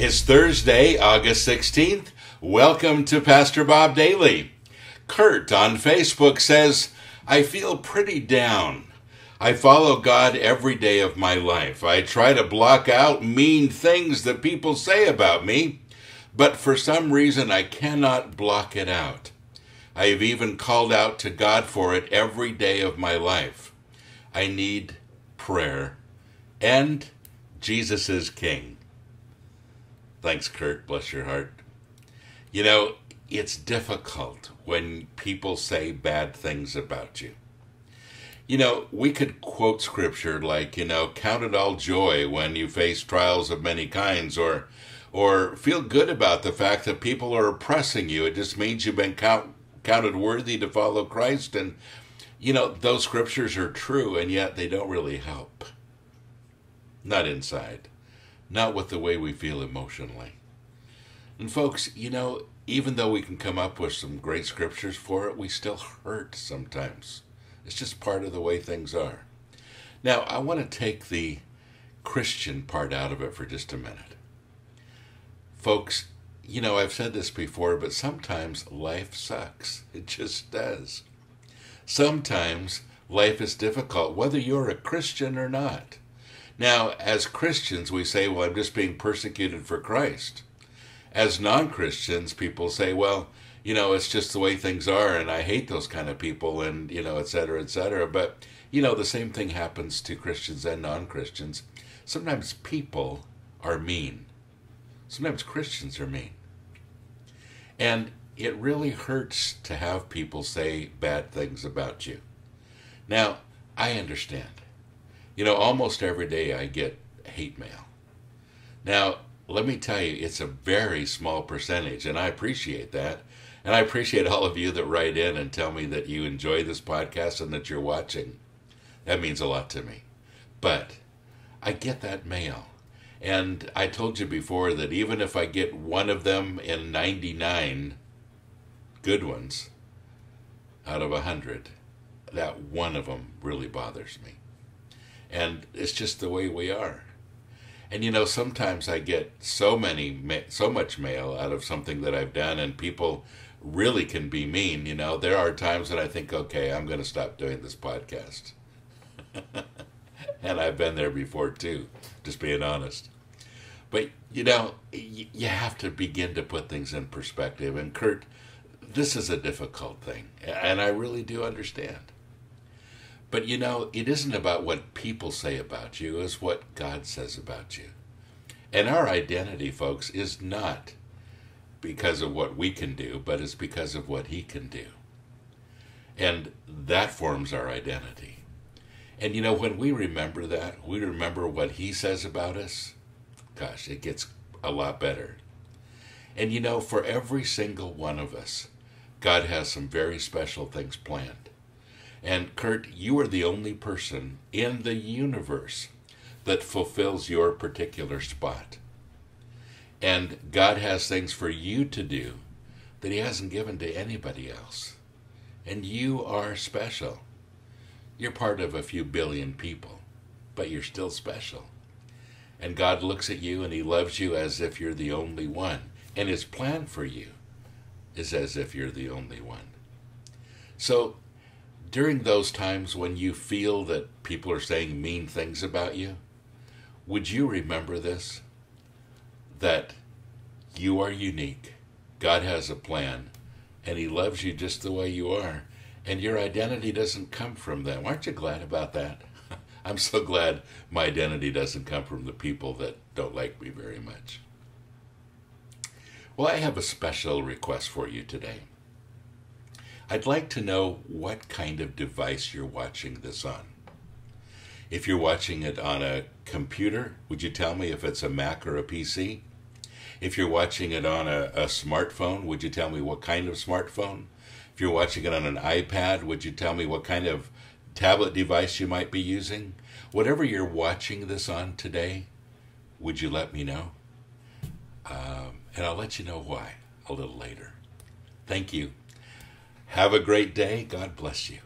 It's Thursday, August 16th. Welcome to Pastor Bob Daily. Kurt on Facebook says, I feel pretty down. I follow God every day of my life. I try to block out mean things that people say about me, but for some reason I cannot block it out. I have even called out to God for it every day of my life. I need prayer, and Jesus is King. Thanks, Kurt. Bless your heart. You know, it's difficult when people say bad things about you. You know, we could quote scripture like, count it all joy when you face trials of many kinds, or feel good about the fact that people are oppressing you. It just means you've been counted worthy to follow Christ. And, those scriptures are true, and yet they don't really help. Not inside. Not with the way we feel emotionally. And folks, even though we can come up with some great scriptures for it, we still hurt sometimes. It's just part of the way things are. Now, I want to take the Christian part out of it for just a minute. Folks, I've said this before, but sometimes life sucks. It just does. Sometimes life is difficult, whether you're a Christian or not. Now, as Christians, we say, well, I'm just being persecuted for Christ. As non-Christians, people say, well, it's just the way things are, and I hate those kind of people, and, et cetera, et cetera. But, the same thing happens to Christians and non-Christians. Sometimes people are mean. Sometimes Christians are mean. And it really hurts to have people say bad things about you. Now, I understand. Almost every day I get hate mail. Now, let me tell you, it's a very small percentage, and I appreciate that. And I appreciate all of you that write in and tell me that you enjoy this podcast and that you're watching. That means a lot to me. But I get that mail. And I told you before that even if I get one of them in 99 good ones out of 100, that one of them really bothers me. And it's just the way we are. And sometimes I get so much mail out of something that I've done, and people really can be mean. There are times that I think, okay, I'm going to stop doing this podcast. And I've been there before too, just being honest. But, you have to begin to put things in perspective. And Kurt, this is a difficult thing, and I really do understand. But it isn't about what people say about you, it's what God says about you. And our identity, folks, is not because of what we can do, but it's because of what He can do. And that forms our identity. And when we remember that, we remember what He says about us, gosh, it gets a lot better. And for every single one of us, God has some very special things planned. And Kurt, you are the only person in the universe that fulfills your particular spot. And God has things for you to do that He hasn't given to anybody else. And you are special. You're part of a few billion people, but you're still special. And God looks at you and He loves you as if you're the only one. And His plan for you is as if you're the only one. So, during those times when you feel that people are saying mean things about you, would you remember this? That you are unique. God has a plan, and He loves you just the way you are, and your identity doesn't come from them. Aren't you glad about that? I'm so glad my identity doesn't come from the people that don't like me very much. Well, I have a special request for you today. I'd like to know what kind of device you're watching this on. If you're watching it on a computer, would you tell me if it's a Mac or a PC? If you're watching it on a smartphone, would you tell me what kind of smartphone? If you're watching it on an iPad, would you tell me what kind of tablet device you might be using? Whatever you're watching this on today, would you let me know? And I'll let you know why a little later. Thank you. Have a great day. God bless you.